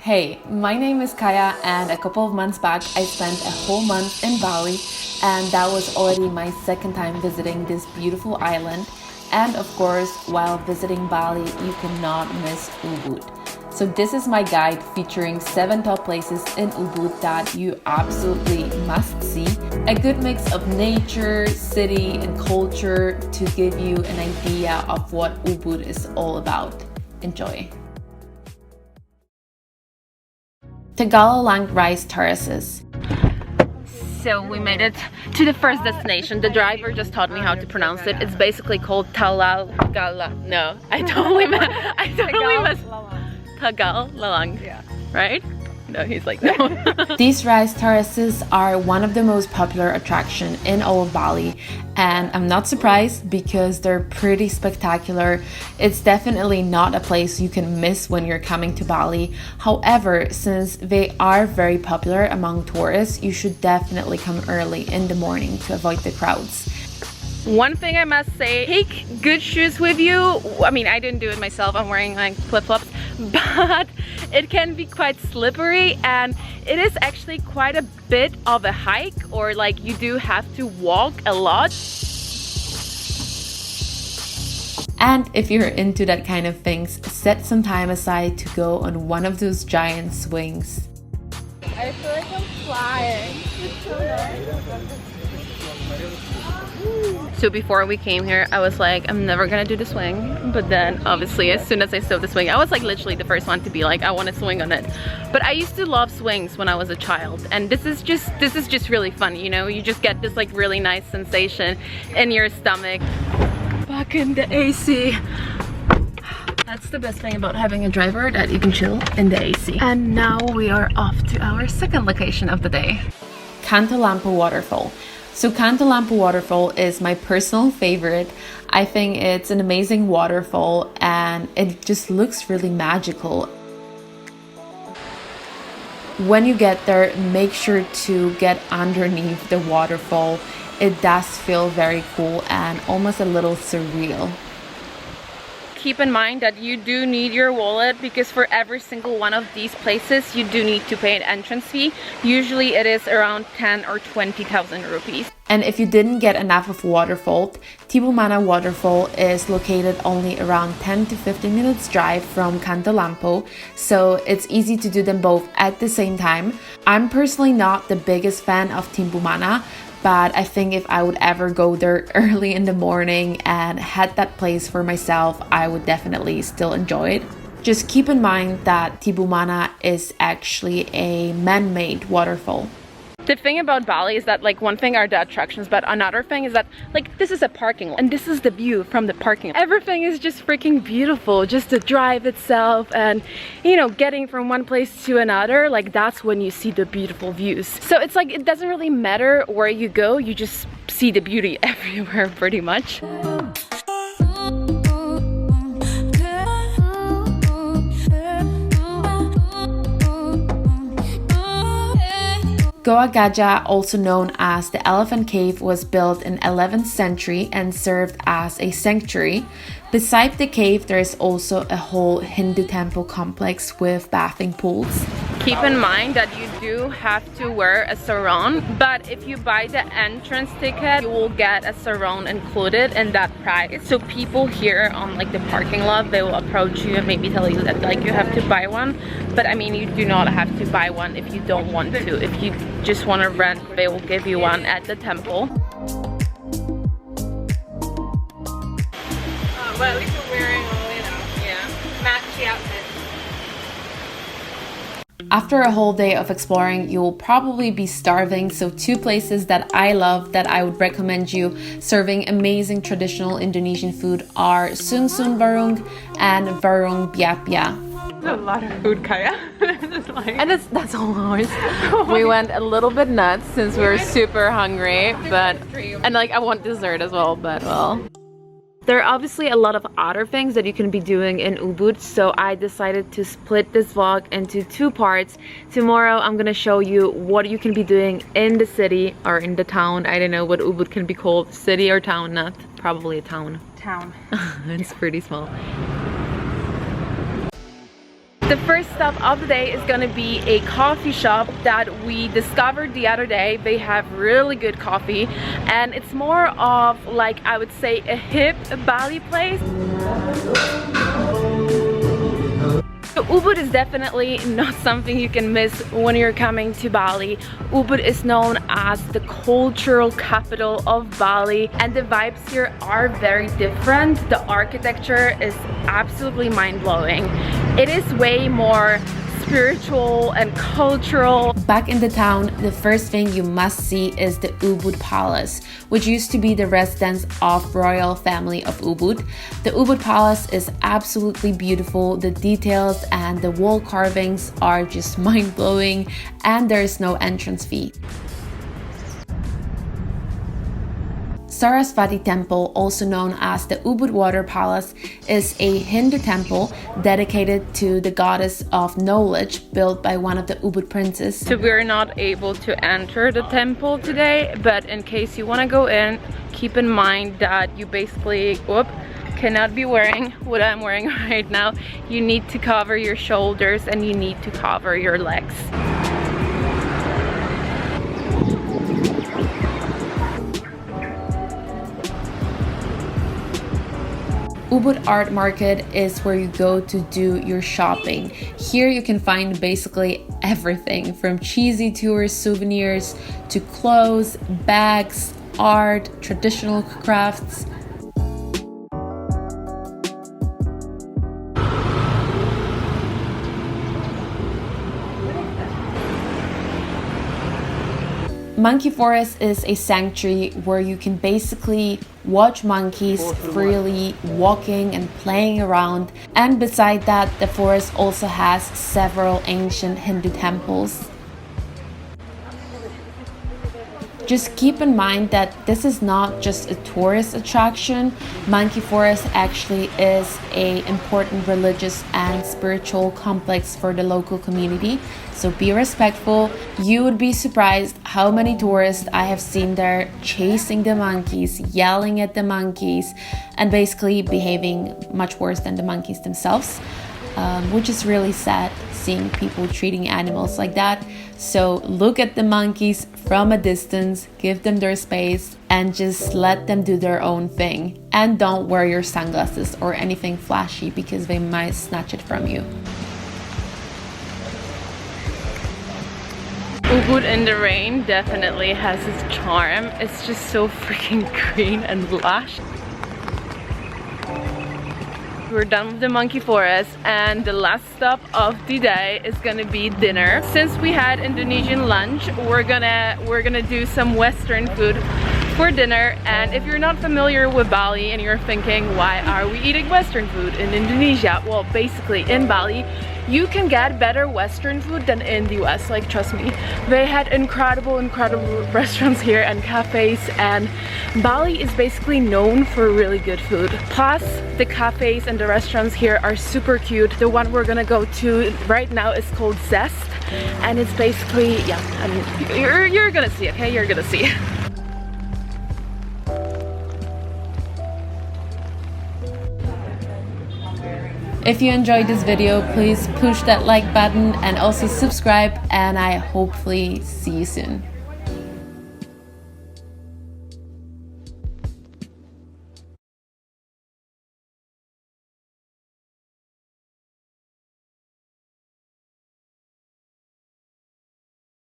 Hey, my name is Kaja, and a couple of months back I spent a whole month in Bali, and that was already my second time visiting this beautiful island. And of course, while visiting Bali, you cannot miss Ubud. So this is my guide featuring 7 top places in Ubud that you absolutely must see. A good mix of nature, city, and culture to give you an idea of what Ubud is all about. Enjoy. Tegalalang rice terraces. So we made it to the first destination. The driver just taught me how to pronounce it. It's basically called Tegalalang. No, I totally messed. Tegalalang. Yeah. Right? No, he's like, no. These rice terraces are one of the most popular attractions in all of Bali, and I'm not surprised because they're pretty spectacular. It's definitely not a place you can miss when you're coming to Bali. However, since they are very popular among tourists, you should definitely come early in the morning to avoid the crowds. One thing I must say, take good shoes with you. I mean, I didn't do it myself. I'm wearing like flip-flops, but it can be quite slippery, and it is actually quite a bit of a hike, or like you do have to walk a lot. And if you're into that kind of things, set some time aside to go on one of those giant swings. I feel like I'm flying. It's so nice. So before we came here, I was like, I'm never gonna do the swing. But then obviously as soon as I saw the swing, I was like literally the first one to be like, I want to swing on it. But I used to love swings when I was a child, and this is just really fun, you know? You just get this like really nice sensation in your stomach. Back in the AC. That's the best thing about having a driver, that you can chill in the AC. And now we are off to our second location of the day. Cantalampu Waterfall. So Cantalampu Waterfall is my personal favorite. I think it's an amazing waterfall and it just looks really magical. When you get there, make sure to get underneath the waterfall. It does feel very cool and almost a little surreal. Keep in mind that you do need your wallet, because for every single one of these places you do need to pay an entrance fee. Usually it is around 10 or 20,000 rupees. And if you didn't get enough of waterfall, Tibumana Waterfall is located only around 10 to 15 minutes drive from Cantalampu, so it's easy to do them both at the same time. I'm personally not the biggest fan of Tibumana, but I think if I would ever go there early in the morning and had that place for myself, I would definitely still enjoy it. Just keep in mind that Tibumana is actually a man-made waterfall. The thing about Bali is that, like, one thing are the attractions, but another thing is that, like, this is a parking lot and this is the view from the parking lot. Everything is just freaking beautiful. Just the drive itself, and you know, getting from one place to another, like, that's when you see the beautiful views. So it's like, it doesn't really matter where you go, you just see the beauty everywhere pretty much. Goa Gajah, also known as the Elephant Cave, was built in 11th century and served as a sanctuary. Beside the cave, there is also a whole Hindu temple complex with bathing pools. Keep in mind that you do have to wear a sarong, but if you buy the entrance ticket, you will get a sarong included in that price. So people here on like the parking lot, they will approach you and maybe tell you that like you have to buy one. But I mean, you do not have to buy one if you don't want to. If you just want to rent, they will give you one at the temple. But at least we're wearing all, you know, matchy outfits. After a whole day of exploring, you will probably be starving, so 2 places that I love that I would recommend you serving amazing traditional Indonesian food are Warung and Warung Biah. A lot of food, Kaja. And that's all ours. We went a little bit nuts since we were super hungry, and like I want dessert as well, but well. There are obviously a lot of other things that you can be doing in Ubud, so I decided to split this vlog into 2 parts. Tomorrow I'm gonna show you what you can be doing in the city or in the town. I don't know what Ubud can be called, city or town, not probably a town. Town. It's pretty small. The first stop of the day is gonna be a coffee shop that we discovered the other day. They have really good coffee and it's more of, like, I would say a hip Bali place. So Ubud is definitely not something you can miss when you're coming to Bali. Ubud is known as the cultural capital of Bali and the vibes here are very different. The architecture is absolutely mind-blowing. It is way more spiritual and cultural. Back in the town, the first thing you must see is the Ubud Palace, which used to be the residence of royal family of Ubud. The Ubud Palace is absolutely beautiful. The details and the wall carvings are just mind-blowing and there is no entrance fee. Saraswati Temple, also known as the Ubud Water Palace, is a Hindu temple dedicated to the goddess of knowledge, built by one of the Ubud princes. So we're not able to enter the temple today, but in case you want to go in, keep in mind that you basically cannot be wearing what I'm wearing right now. You need to cover your shoulders and you need to cover your legs. Ubud Art Market is where you go to do your shopping. Here you can find basically everything from cheesy tourist souvenirs to clothes, bags, art, traditional crafts. Monkey Forest is a sanctuary where you can basically watch monkeys freely walking and playing around, and beside that the forest also has several ancient Hindu temples. Just keep in mind that this is not just a tourist attraction. Monkey Forest actually is an important religious and spiritual complex for the local community. So be respectful. You would be surprised how many tourists I have seen there chasing the monkeys, yelling at the monkeys, and basically behaving much worse than the monkeys themselves, which is really sad seeing people treating animals like that. So look at the monkeys from a distance, give them their space, and just let them do their own thing. And don't wear your sunglasses or anything flashy because they might snatch it from you. Ubud in the rain definitely has its charm. It's just so freaking green and lush. We're done with the monkey forest and the last stop of the day is gonna be dinner. Since we had Indonesian lunch, we're gonna do some Western food for dinner. And if you're not familiar with Bali and you're thinking, why are we eating Western food in Indonesia? Well, basically in Bali, you can get better Western food than in the US, like trust me. They had incredible restaurants here and cafes, and Bali is basically known for really good food. Plus, the cafes and the restaurants here are super cute. The one we're gonna go to right now is called Zest, and it's basically, yeah, I mean, you're gonna see, okay? You're gonna see. If you enjoyed this video, please push that like button and also subscribe, and I hopefully see you soon.